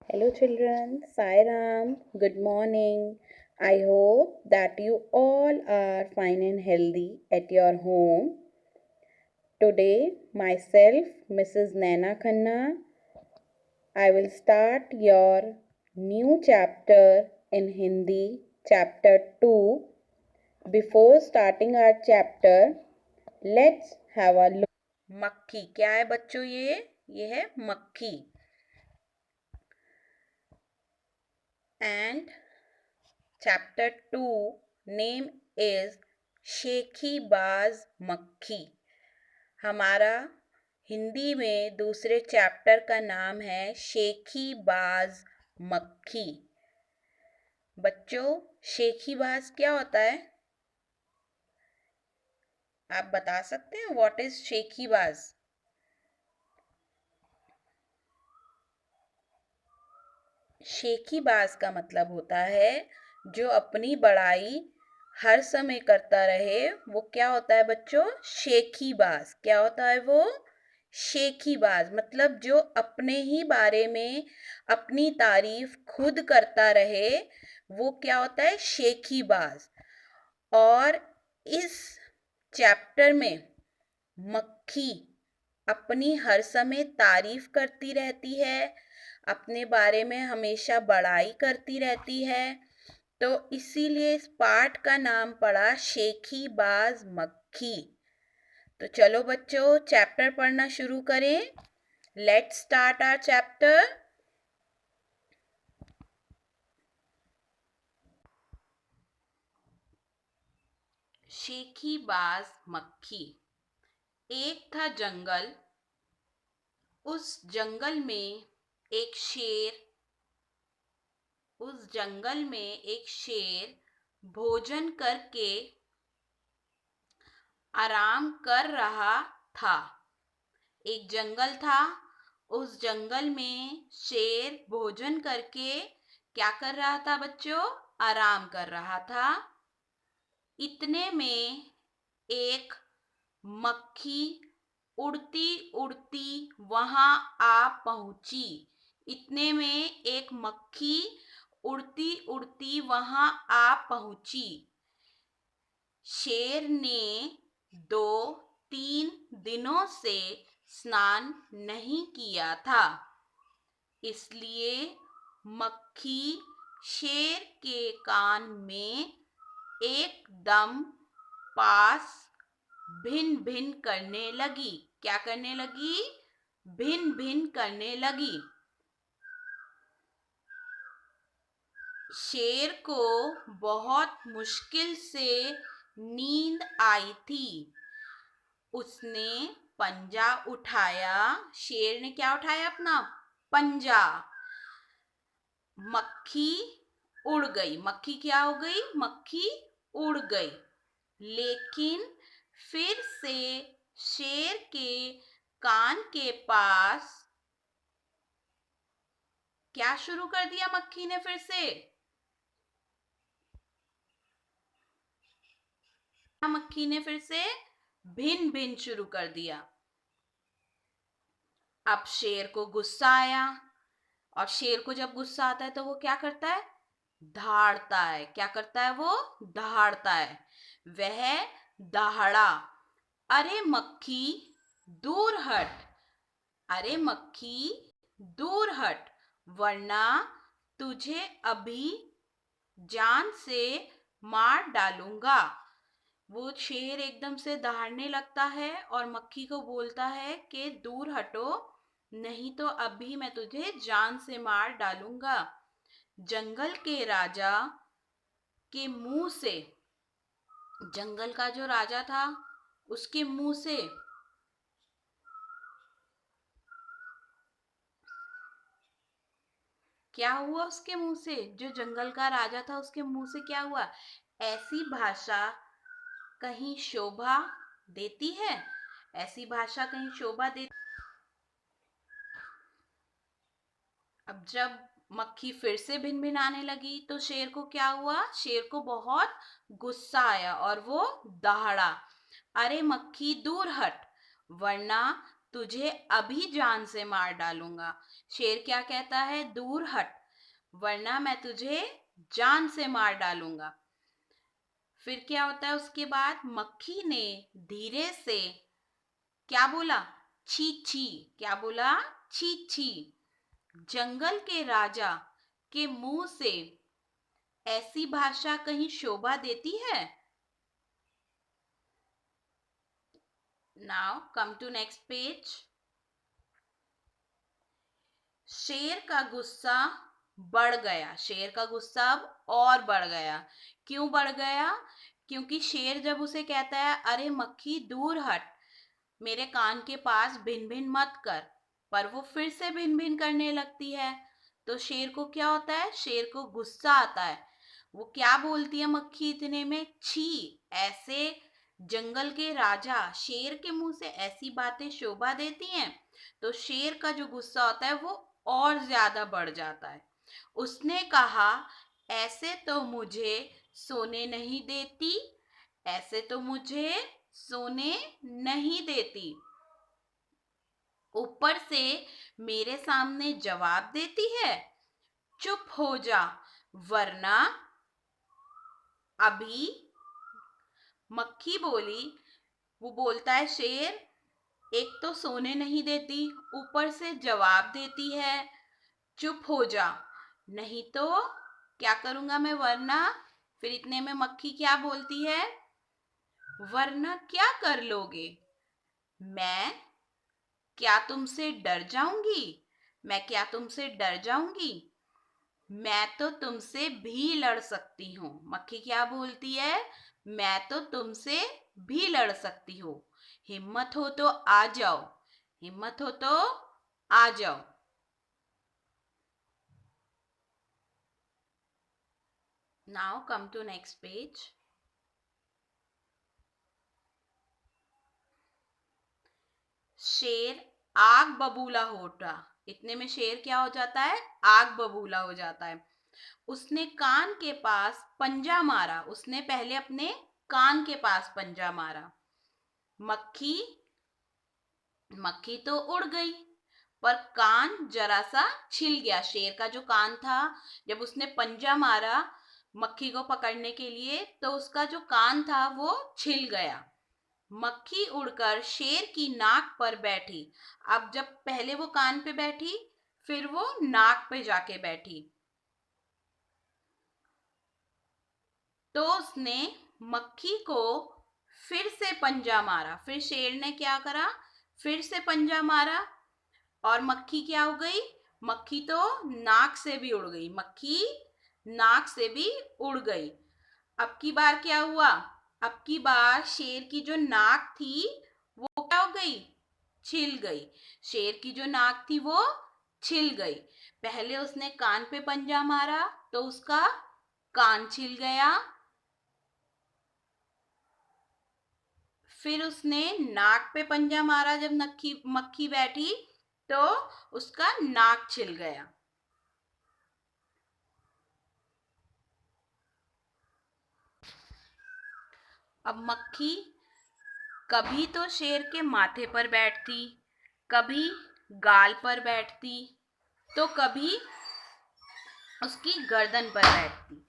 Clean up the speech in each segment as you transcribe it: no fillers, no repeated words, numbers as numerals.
Hello children, Sai Ram, good morning. I hope that you all are fine and healthy at your home. Today, myself, Mrs. Naina Khanna, I will start your new chapter in Hindi, chapter 2. Before starting our chapter, let's have a look. मक्खी क्या है बच्चों? ये है मक्खी. And Chapter 2 name is शेखीबाज मक्खी. हमारा हिंदी में दूसरे चैप्टर का नाम है शेखीबाज मक्खी. बच्चों, शेखीबाज क्या होता है? आप बता सकते हैं व्हाट इज शेखीबाज? शेखीबाज का मतलब होता है जो अपनी बड़ाई हर समय करता रहे. वो क्या होता है बच्चों? शेखीबाज. क्या होता है वो? शेखीबाज. मतलब जो अपने ही बारे में अपनी तारीफ खुद करता रहे, वो क्या होता है? शेखीबाज. और इस चैप्टर में मक्खी अपनी हर समय तारीफ करती रहती है, अपने बारे में हमेशा बड़ाई करती रहती है. तो इसीलिए इस पाठ का नाम पड़ा शेखीबाज मक्खी. तो चलो बच्चों, चैप्टर पढ़ना शुरू करें. Let's start our chapter. शेखीबाज मक्खी. एक था जंगल. उस जंगल में एक शेर भोजन करके आराम कर रहा था. एक जंगल था. उस जंगल में शेर भोजन करके क्या कर रहा था बच्चों? आराम कर रहा था. इतने में एक मक्खी उड़ती उड़ती वहां आ पहुंची. इतने में एक मक्खी उड़ती उड़ती वहां आ पहुंची. शेर ने 2-3 दिनों से स्नान नहीं किया था. इसलिए मक्खी शेर के कान में एकदम पास भिन भिन करने लगी. क्या करने लगी? भिन भिन करने लगी. शेर को बहुत मुश्किल से नींद आई थी. उसने पंजा उठाया. शेर ने क्या उठाया? अपना पंजा. मक्खी उड़ गई. मक्खी क्या हो गई? मक्खी उड़ गई. लेकिन फिर से शेर के कान के पास क्या शुरू कर दिया मक्खी ने? फिर से मक्खी ने फिर से भिन भिन शुरू कर दिया. अब शेर को गुस्सा आया. और शेर को जब गुस्सा आता है तो वो क्या करता है? दहाड़ता है. क्या करता है वो? दहाड़ता है. वह दहाड़ा. अरे मक्खी दूर हट. अरे मक्खी दूर हट, वरना तुझे अभी जान से मार डालूंगा. वो शेर एकदम से दहाड़ने लगता है और मक्खी को बोलता है कि दूर हटो, नहीं तो अभी मैं तुझे जान से मार डालूंगा. जंगल के राजा के मुंह से, जंगल का जो राजा था उसके मुंह से क्या हुआ? उसके मुंह से, जो जंगल का राजा था उसके मुंह से क्या हुआ? ऐसी भाषा कहीं शोभा देती है? ऐसी भाषा कहीं शोभा देती? अब जब मक्खी फिर से भिनभिनाने लगी तो शेर को क्या हुआ? शेर को बहुत गुस्सा आया और वो दहाड़ा. अरे मक्खी दूर हट, वरना तुझे अभी जान से मार डालूंगा। शेर क्या कहता है? दूर हट, वरना मैं तुझे जान से मार डालूंगा। फिर क्या होता है उसके बाद? मक्खी ने धीरे से क्या बोला? छी छी। क्या बोला? छी छी। जंगल के राजा के मुंह से ऐसी भाषा कहीं शोभा देती है? Now come to next page. शेर का गुस्सा बढ़ गया। शेर का गुस्सा अब और बढ़ गया। क्यों बढ़ गया? क्योंकि शेर जब उसे कहता है अरे मक्खी दूर हट, मेरे कान के पास भिन भिन मत कर, पर वो फिर से भिन भिन करने लगती है, तो शेर को क्या होता है? शेर को गुस्सा आता है। वो क्या बोलती है मक्खी इतने में? छी, ऐसे जंगल के राजा शेर के मुंह से ऐसी बातें शोभा देती हैं। तो शेर का जो गुस्सा होता है वो और ज्यादा बढ़ जाता है। उसने कहा, ऐसे तो मुझे सोने नहीं देती, ऐसे तो मुझे सोने नहीं देती, ऊपर से मेरे सामने जवाब देती है। चुप हो जा, वरना अभी। मक्खी बोली, वो बोलता है शेर, एक तो सोने नहीं देती, ऊपर से जवाब देती है, चुप हो जा, नहीं तो क्या करूंगा मैं, वरना। फिर इतने में मक्खी क्या बोलती है? वरना क्या कर लोगे? मैं क्या तुमसे डर जाऊंगी? मैं क्या तुमसे डर जाऊंगी? मैं तो तुमसे भी लड़ सकती हूँ। मक्खी क्या बोलती है? मैं तो तुमसे भी लड़ सकती हूँ। हिम्मत हो तो आ जाओ, हिम्मत हो तो आ जाओ। Now come to next page. शेर आग बबूला हो उठा। इतने में शेर क्या हो जाता है? आग बबूला हो जाता है। उसने कान के पास पंजा मारा। उसने पहले अपने कान के पास पंजा मारा। मक्खी मक्खी तो उड़ गई, पर कान जरा सा छिल गया। शेर का जो कान था, जब उसने पंजा मारा मक्खी को पकड़ने के लिए, तो उसका जो कान था वो छिल गया। मक्खी उड़कर शेर की नाक पर बैठी। अब जब पहले वो कान पे बैठी, फिर वो नाक पे जाके बैठी। तो उसने मक्खी को फिर से पंजा मारा। फिर शेर ने क्या करा? फिर से पंजा मारा, और मक्खी क्या हो गई? मक्खी तो नाक से भी उड़ गई। मक्खी नाक से भी उड़ गई। अब की बार क्या हुआ? अब की बार शेर की जो नाक थी वो क्या हो गई? छिल गई। शेर की जो नाक थी वो छिल गई। पहले उसने कान पे पंजा मारा तो उसका कान छिल गया। फिर उसने नाक पे पंजा मारा जब मक्खी बैठी, तो उसका नाक छिल गया। अब मक्खी कभी तो शेर के माथे पर बैठती, कभी गाल पर बैठती, तो कभी उसकी गर्दन पर बैठती।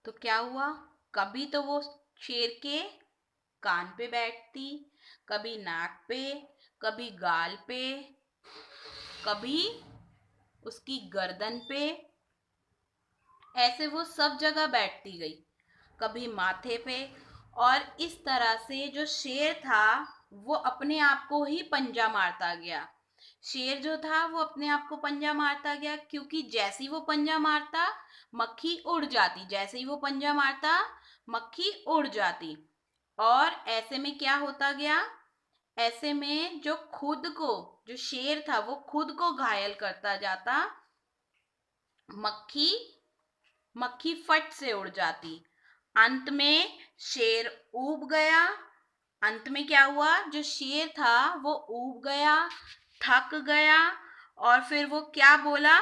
तो क्या हुआ? कभी तो वो शेर के कान पे बैठती, कभी नाक पे, कभी गाल पे, कभी उसकी गर्दन पे। ऐसे वो सब जगह बैठती गई, कभी माथे पे। और इस तरह से जो शेर था वो अपने आप को ही पंजा मारता गया। शेर जो था वो अपने आप को पंजा मारता गया, क्योंकि जैसे ही वो पंजा मारता मक्खी उड़ जाती, जैसे ही वो पंजा मारता मक्खी उड़ जाती। और ऐसे में क्या होता गया? ऐसे में जो शेर था वो खुद को घायल करता जाता। मक्खी मक्खी फट से उड़ जाती। अंत में शेर ऊब गया। अंत में क्या हुआ? जो शेर था वो ऊब गया, थक गया, और फिर वो क्या बोला?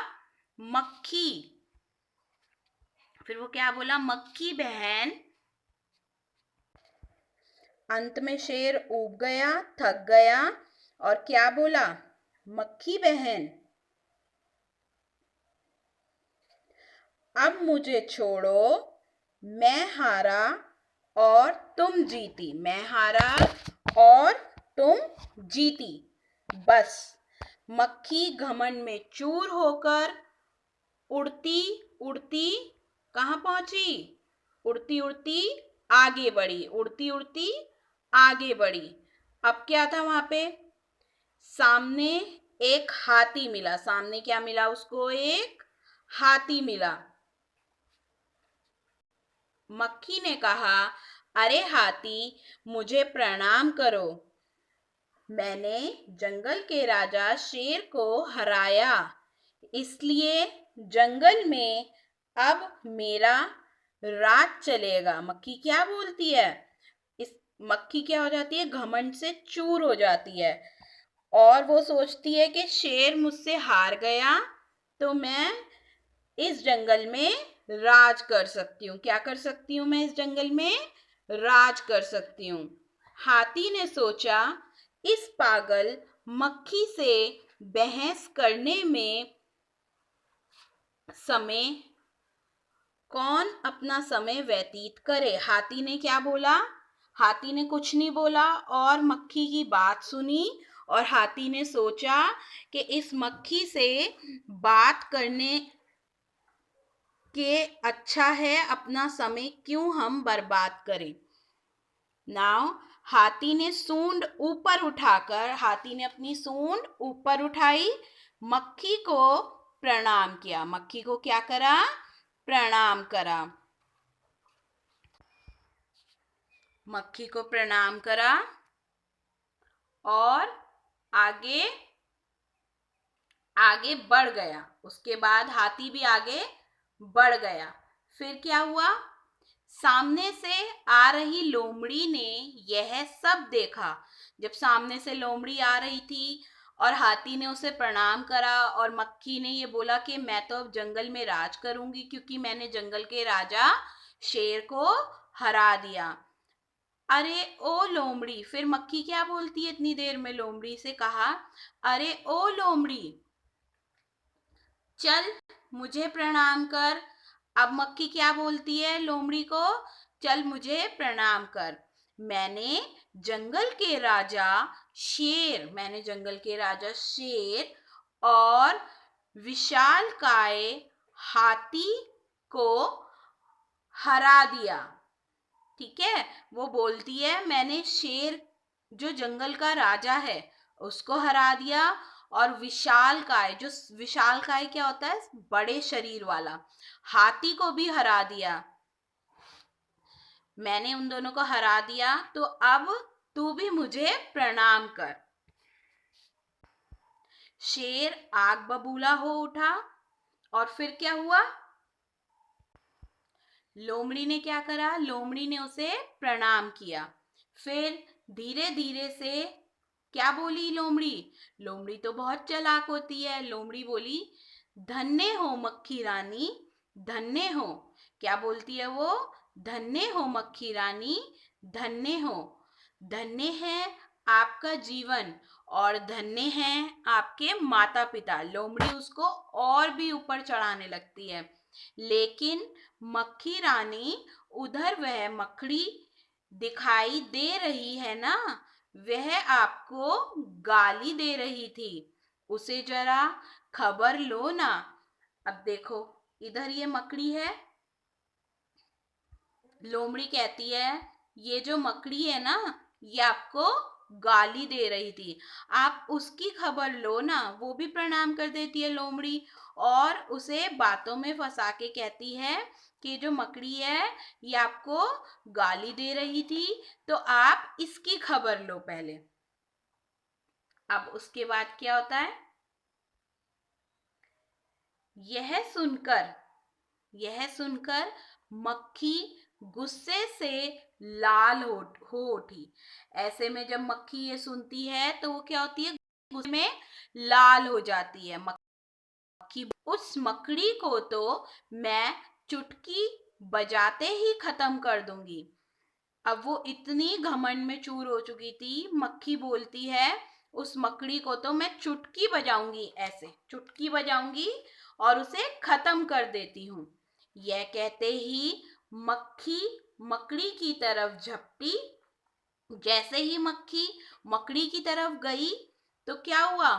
मक्खी फिर वो क्या बोला? मक्खी बहन, अंत में शेर ऊब गया, थक गया और क्या बोला? मक्खी बहन, अब मुझे छोड़ो, मैं हारा और तुम जीती। मैं हारा और तुम जीती। बस मक्खी घमंड में चूर होकर उड़ती उड़ती कहाँ पहुंची? उड़ती उड़ती आगे बढ़ी, उड़ती उड़ती आगे बढ़ी। अब क्या था वहां पे? सामने एक हाथी मिला। सामने क्या मिला उसको? एक हाथी मिला। मक्खी ने कहा, अरे हाथी, मुझे प्रणाम करो। मैंने जंगल के राजा शेर को हराया, इसलिए जंगल में अब मेरा राज चलेगा। मक्खी क्या बोलती है? इस मक्खी क्या हो जाती है? घमंड से चूर हो जाती है और वो सोचती है कि शेर मुझसे हार गया तो मैं इस जंगल में राज कर सकती हूँ। क्या कर सकती हूँ मैं? इस जंगल में राज कर सकती हूँ। हाथी ने सोचा, इस पागल मक्खी से बहस करने में समय कौन अपना समय व्यतीत करे। हाथी ने क्या बोला? हाथी ने कुछ नहीं बोला और मक्खी की बात सुनी और हाथी ने सोचा कि इस मक्खी से बात करने के अच्छा है अपना समय क्यों हम बर्बाद करें। नाउ हाथी ने सूंड ऊपर उठाकर, हाथी ने अपनी सूंड ऊपर उठाई, मक्खी को प्रणाम किया। मक्खी को क्या करा? प्रणाम करा। मक्खी को प्रणाम करा और आगे आगे बढ़ गया। उसके बाद हाथी भी आगे बढ़ गया। फिर क्या हुआ? सामने से आ रही लोमड़ी ने यह सब देखा। जब सामने से लोमड़ी आ रही थी और हाथी ने उसे प्रणाम करा और मक्खी ने ये बोला कि मैं तो अब जंगल में राज करूंगी क्योंकि मैंने जंगल के राजा शेर को हरा दिया। अरे ओ लोमड़ी, फिर मक्खी क्या बोलती है इतनी देर में? लोमड़ी से कहा, अरे ओ लोमड़ी, चल मुझे प्रणाम कर। अब मक्खी क्या बोलती है लोमड़ी को? चल मुझे प्रणाम कर। मैंने जंगल के राजा मैंने जंगल के राजा शेर और विशालकाय हाथी को हरा दिया। ठीक है, वो बोलती है मैंने शेर जो जंगल का राजा है उसको हरा दिया और विशालकाय, जो विशालकाय क्या होता है? बड़े शरीर वाला, हाथी को भी हरा दिया। मैंने उन दोनों को हरा दिया तो अब तू भी मुझे प्रणाम कर। शेर आग बबूला हो उठा और फिर क्या हुआ? लोमड़ी ने क्या करा? लोमड़ी ने उसे प्रणाम किया। फिर धीरे धीरे से क्या बोली लोमड़ी? लोमड़ी तो बहुत चालाक होती है। लोमड़ी बोली, धन्य हो मक्खी रानी, धन्य हो। क्या बोलती है वो? धन्य हो मक्खी रानी, धन्य हो। धन्य है आपका जीवन और धन्य है आपके माता पिता। लोमड़ी उसको और भी ऊपर चढ़ाने लगती है, लेकिन मक्खी रानी, उधर वह मकड़ी दिखाई दे रही है ना, वह आपको गाली दे रही थी, उसे जरा खबर लो ना। अब देखो, इधर ये मकड़ी है, लोमड़ी कहती है ये जो मकड़ी है ना, ये आपको गाली दे रही थी, आप उसकी खबर लो ना। वो भी प्रणाम कर देती है लोमड़ी और उसे बातों में फंसा के कहती है कि जो मकड़ी है ये आपको गाली दे रही थी तो आप इसकी खबर लो पहले। अब उसके बाद क्या होता है? यह सुनकर यह सुनकर मक्खी गुस्से से लाल हो उठी। ऐसे में जब मक्खी ये सुनती है तो वो क्या होती है? गुस्से में लाल हो जाती है मक्खी। उस मकड़ी को तो मैं चुटकी बजाते ही खत्म कर दूंगी। अब वो इतनी घमंड में चूर हो चुकी थी, मक्खी बोलती है उस मकड़ी को तो मैं चुटकी बजाऊंगी, ऐसे चुटकी बजाऊंगी और उसे खत्म कर देती हूँ। यह कहते ही मक्खी मकड़ी की तरफ झपटी। जैसे ही मक्खी मकड़ी की तरफ गई तो क्या हुआ,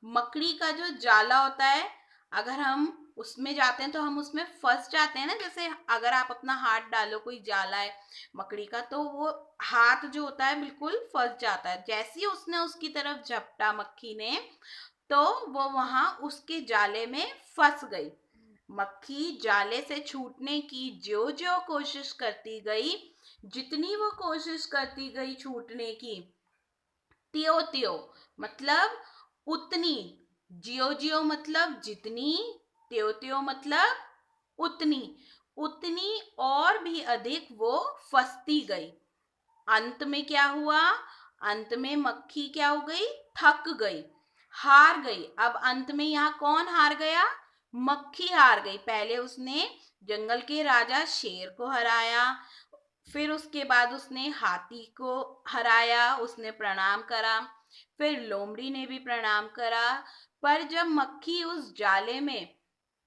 मकड़ी का जो जाला होता है, अगर हम उसमें जाते हैं तो हम उसमें फंस जाते हैं ना। जैसे अगर आप अपना हाथ डालो, कोई जाला है मकड़ी का, तो वो हाथ जो होता है बिल्कुल फंस जाता है। जैसे ही उसने उसकी तरफ झपटा मक्खी ने, तो वो वहां उसके जाले में फंस गई। मक्खी जाले से छूटने की ज्यो ज्यो कोशिश करती गई, जितनी वो कोशिश करती गई छूटने की, त्यो त्यो मतलब उतनी, जियो जियो मतलब जितनी, त्यो त्यो मतलब उतनी, उतनी और भी अधिक वो फंसती गई। अंत में क्या हुआ, अंत में मक्खी क्या हो गई, थक गई, हार गई। अब अंत में यहाँ कौन हार गया, मक्खी हार गई। पहले उसने जंगल के राजा शेर को हराया, फिर उसके बाद उसने हाथी को हराया, उसने प्रणाम करा, फिर लोमड़ी ने भी प्रणाम करा। पर जब मक्खी उस जाले में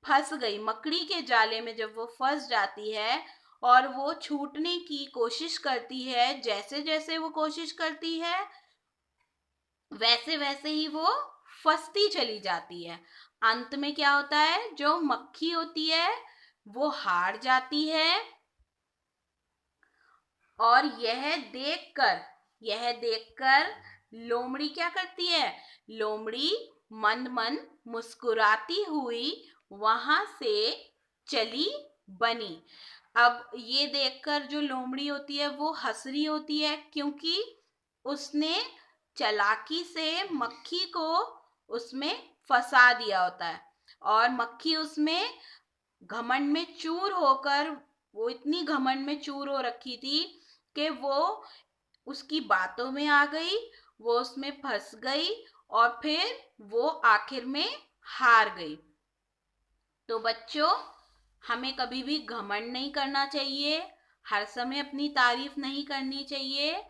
फंस गई, मकड़ी के जाले में जब वो फंस जाती है और वो छूटने की कोशिश करती है, जैसे जैसे वो कोशिश करती है वैसे वैसे ही वो फंसती चली जाती है। अंत में क्या होता है, जो मक्खी होती है वो हार जाती है। और यह देखकर लोमड़ी क्या करती है, लोमड़ी मंद मंद मुस्कुराती हुई वहां से चली बनी। अब ये देखकर जो लोमड़ी होती है वो हंस रही होती है, क्योंकि उसने चालाकी से मक्खी को उसमें फंसा दिया होता है। और मक्खी उसमें घमंड में चूर होकर, वो इतनी घमंड में चूर हो रखी थी कि वो उसकी बातों में आ गई, वो उसमें फंस गई और फिर वो आखिर में हार गई। तो बच्चों, हमें कभी भी घमंड नहीं करना चाहिए, हर समय अपनी तारीफ नहीं करनी चाहिए,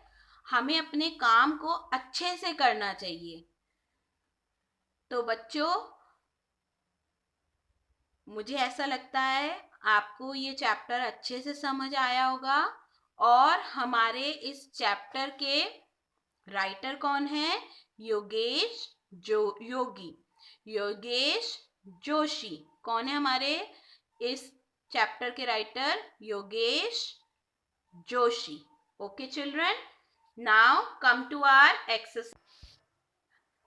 हमें अपने काम को अच्छे से करना चाहिए। तो बच्चों, मुझे ऐसा लगता है आपको ये चैप्टर अच्छे से समझ आया होगा। और हमारे इस चैप्टर के राइटर कौन है, योगी योगेश जोशी। कौन है हमारे इस चैप्टर के writer, Yogesh Joshi. Okay children, now come to our exercise.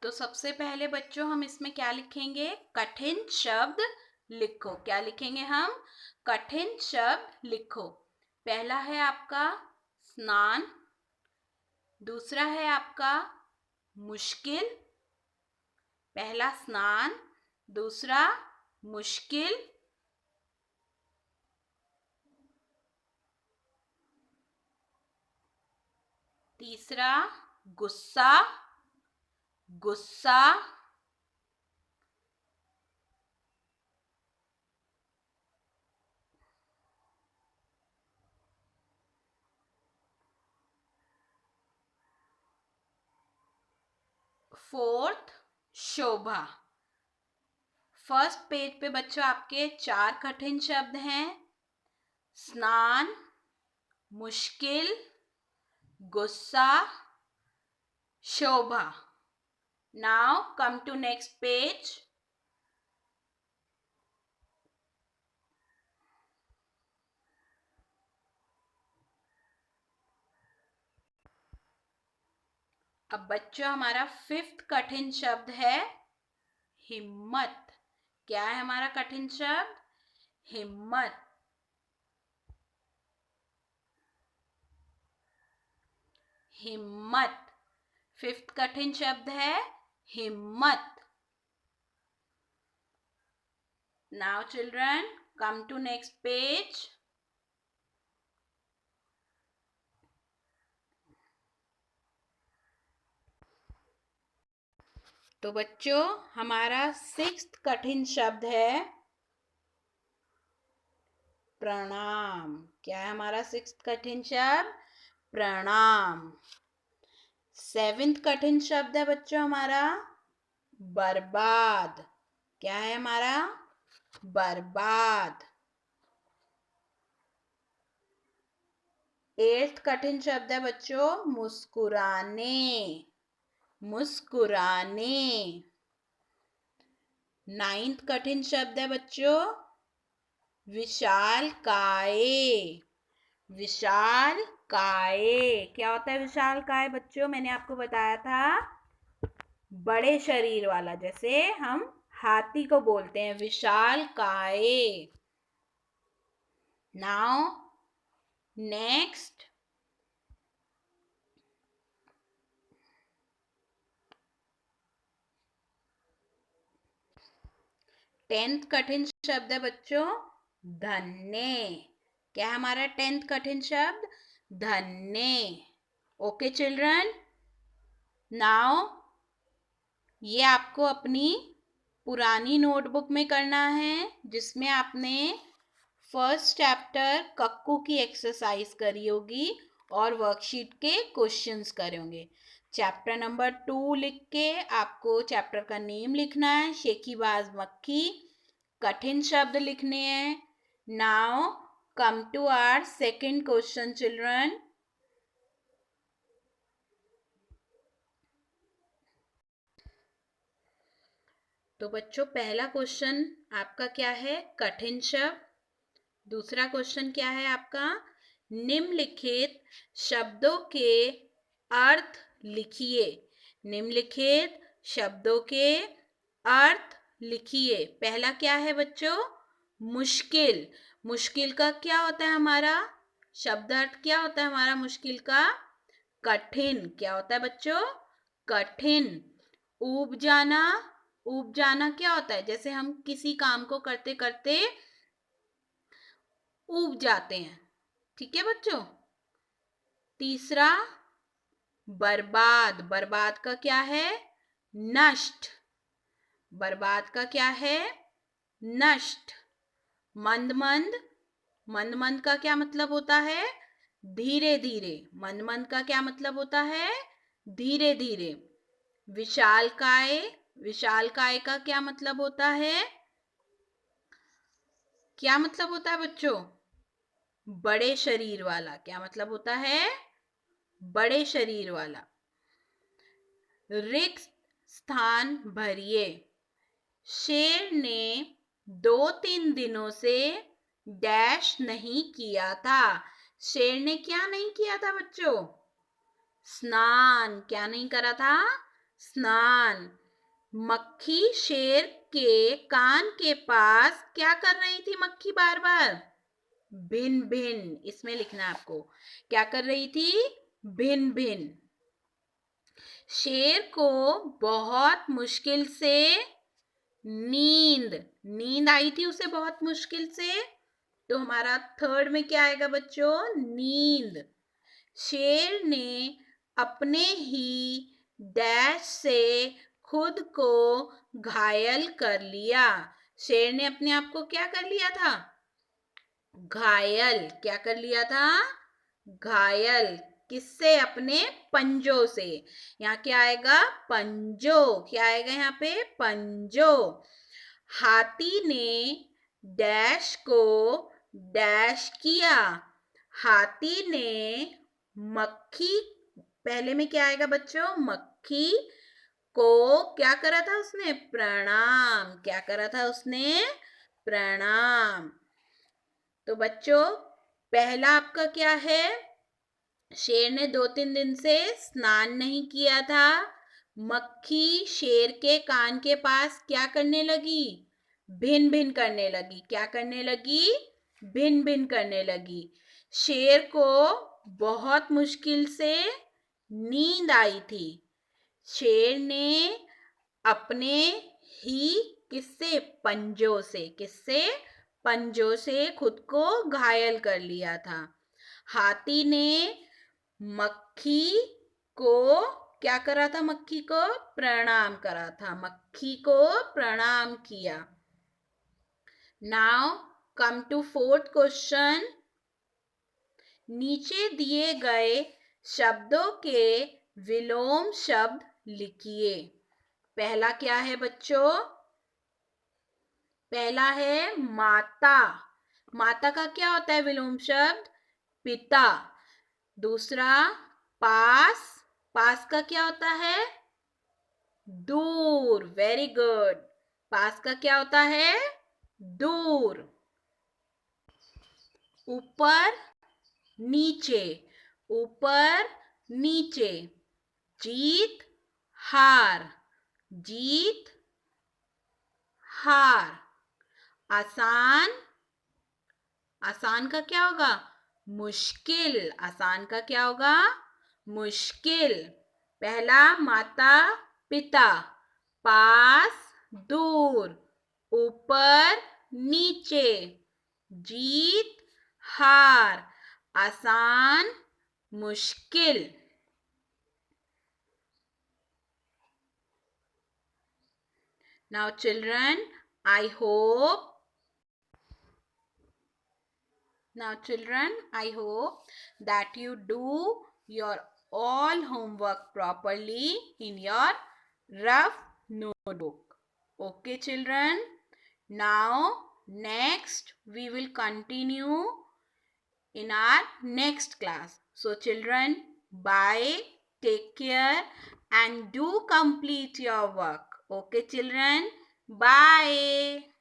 तो सबसे पहले बच्चों हम इसमें क्या लिखेंगे, कठिन शब्द लिखो। क्या लिखेंगे हम, कठिन शब्द लिखो। पहला है आपका स्नान, दूसरा है आपका मुश्किल, पहला स्नान, दूसरा मुश्किल, तीसरा गुस्सा, गुस्सा, फोर्थ शोभा। फर्स्ट पेज पे बच्चों आपके 4 कठिन शब्द हैं, स्नान, मुश्किल, गुस्सा, शोभा। Now come to next page. अब बच्चों हमारा 5th कठिन शब्द है हिम्मत। क्या है हमारा कठिन शब्द, हिम्मत। हिम्मत 5th कठिन शब्द है हिम्मत। Now children come to next page. तो बच्चों हमारा 6th कठिन शब्द है प्रणाम। क्या है हमारा 6th कठिन शब्द, प्रणाम। 7th कठिन शब्द है बच्चों हमारा बर्बाद। क्या है हमारा? बर्बाद। 8th कठिन शब्द है बच्चों मुस्कुराने। मुस्कुराने। 9th कठिन शब्द है बच्चों विशालकाय। विशालकाय। क्या होता है विशालकाय बच्चों? मैंने आपको बताया था बड़े शरीर वाला, जैसे हम हाथी को बोलते हैं विशालकाय। नाउ नेक्स्ट 10th कठिन शब्द है बच्चों धन्य। क्या है हमारा 10th कठिन शब्द? धन्य। ओके चिल्ड्रन, नाउ ये आपको अपनी पुरानी नोटबुक में करना है, जिसमें आपने फर्स्ट चैप्टर कक्कू की एक्सरसाइज करी होगी और वर्कशीट के क्वेश्चंस करे होंगे। चैप्टर नंबर 2 लिख के आपको चैप्टर का नेम लिखना है, शेखीबाज मक्खी। कठिन शब्द लिखने हैं। Now come to our second question children. तो बच्चों पहला क्वेश्चन आपका क्या है? कठिन शब्द। दूसरा क्वेश्चन क्या है आपका? निम्नलिखित शब्दों के अर्थ लिखिए। निम्नलिखित शब्दों के अर्थ लिखिए। पहला क्या है बच्चों? मुश्किल। मुश्किल का क्या होता है हमारा शब्द अर्थ? क्या होता है हमारा मुश्किल का? कठिन। क्या होता है बच्चों? कठिन। ऊब जाना। ऊब जाना क्या होता है? जैसे हम किसी काम को करते करते ऊब जाते हैं। ठीक है बच्चों। तीसरा बर्बाद। बर्बाद का क्या है? नष्ट। बर्बाद का क्या है? नष्ट। मंद मंद। मंद मंद का क्या मतलब होता है? धीरे धीरे। मंद मंद का क्या मतलब होता है? धीरे धीरे। विशालकाय। विशालकाय का क्या मतलब होता है? क्या मतलब होता है बच्चों? बड़े शरीर वाला। क्या मतलब होता है? बड़े शरीर वाला। रिक्त स्थान भरिए। शेर ने 2-3 दिनों से डैश नहीं किया था। शेर ने क्या नहीं किया था बच्चों? स्नान। क्या नहीं करा था? स्नान। मक्खी शेर के कान के पास क्या कर रही थी? मक्खी बार बार भिन भिन। इसमें लिखना है आपको क्या कर रही थी? भिन भिन। शेर को बहुत मुश्किल से नींद। नींद आई थी उसे बहुत मुश्किल से। तो हमारा थर्ड में क्या आएगा बच्चों? नींद। शेर ने अपने ही डैश से खुद को घायल कर लिया। शेर ने अपने आप को क्या कर लिया था? घायल। क्या कर लिया था? घायल। किससे? अपने पंजों से। यहाँ क्या आएगा? पंजों। क्या आएगा यहाँ पे? पंजों। हाथी ने डैश को डैश किया। हाथी ने मक्खी, पहले में क्या आएगा बच्चों? मक्खी को क्या करा था उसने? प्रणाम। क्या करा था उसने? प्रणाम। तो बच्चों पहला आपका क्या है? शेर ने 2-3 दिन से स्नान नहीं किया था। मक्खी शेर के कान के पास क्या करने लगी? भिन भिन करने लगी। क्या करने लगी? भिन भिन करने लगी। शेर को बहुत मुश्किल से नींद आई थी। शेर ने अपने ही किससे? पंजों से। किससे? पंजों से खुद को घायल कर लिया था। हाथी ने मक्खी को क्या करा था? मक्खी को प्रणाम करा था। मक्खी को प्रणाम किया। Now come to fourth question. नीचे दिए गए शब्दों के विलोम शब्द लिखिए। पहला क्या है बच्चों? पहला है माता। माता का क्या होता है विलोम शब्द? पिता। दूसरा पास। पास का क्या होता है? दूर। Very good. पास का क्या होता है? दूर। ऊपर नीचे। ऊपर नीचे। जीत हार। जीत हार। आसान। आसान का क्या होगा? मुश्किल। आसान का क्या होगा? मुश्किल। पहला माता पिता, पास दूर, ऊपर नीचे, जीत हार, आसान मुश्किल। Now children, I hope that you do your all homework properly in your rough notebook. Okay children. Now next we will continue in our next class. So children, bye, take care and do complete your work. Okay children, bye.